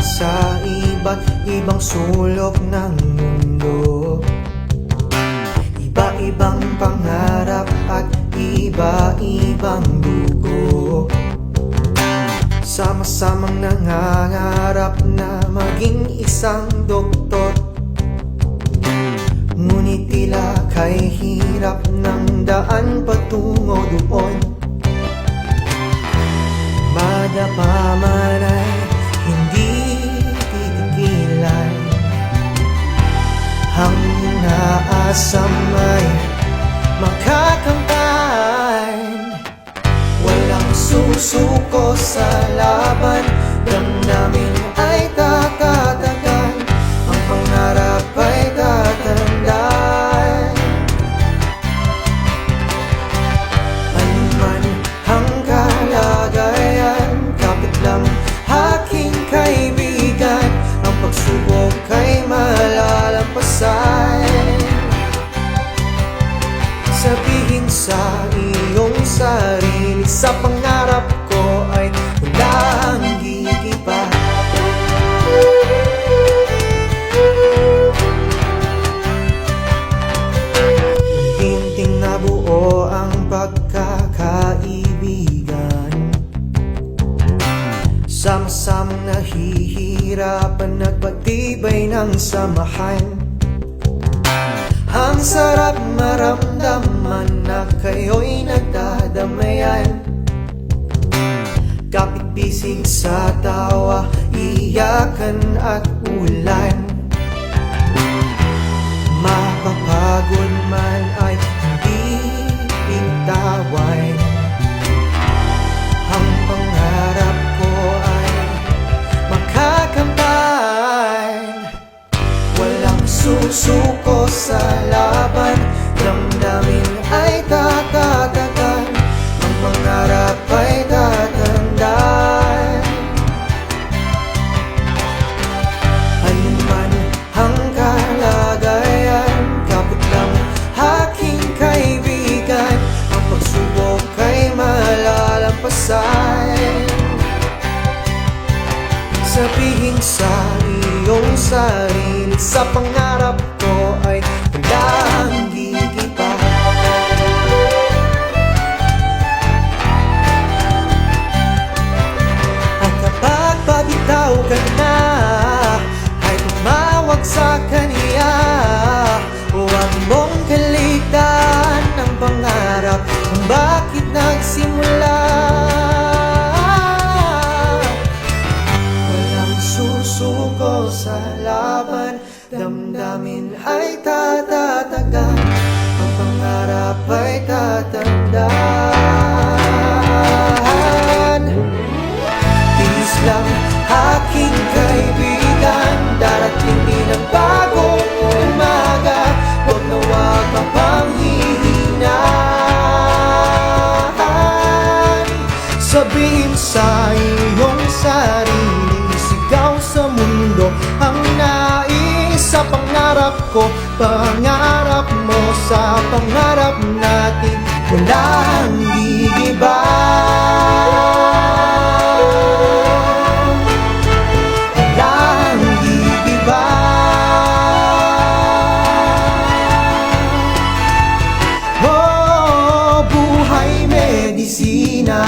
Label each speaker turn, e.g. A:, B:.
A: sa iba't ibang sulok ng mundo. Iba-ibang pangarap at iba-ibang dugo. Sama-samang nangangarap na maging isang doktor. Ngunit tila kay hirap ng daan patungo doon. Madapa man ay hindi titigilan. Ang inaasam ay makakamtan. Walang susuko sa laban, damdamin ay tatatagan. Ang pangarap ay tatandaan. Anuman ang kalagayan, kapit lang aking kaibigan. Ang pagsubok ay malalampasan. Sabihin sa iyong sarili, sa pangarap ko ay walang gigiba. Hinting na buo ang pagkakaibigan. Sama-samang nahihirapan, nagpatibay ng samahan. Ang sarap maramdaman na kayo'y nagdadamayan. Kapit-bisig sa tawa, iyakan at ulan. Mapapagod man ay hindi bitawan. Ang pangarap ko ay makakamtan. Walang susuko sa laban, damdamin ay tatatagan. Ang pangarap ay tatandaan. Anuman ang kalagayan, kapit lang aking kaibigan. Ang pagsubok ay malalampasan. Sabihin sa iyong sarili, sa pangarap ko ay walang gigiba. At kapag pabitaw ka na, ay tumawag sa kanya. Huwag mong kaligtaan ang pangarap kung bakit nagsimula. Susuko sa laban, damdamin ay tatatagan. Ang pangarap ay tatandaan. Tiis lang aking kaibigan, darating din ang bagong umaga. Huwag na huwag ka pang hihinaan. Sabihin sa iyong sarili, sigaw sa mundo ang nais sa pangarap ko. Pangarap mo sa pangarap natin, walang gigiba. Walang gigiba. Oh, buhay medisina.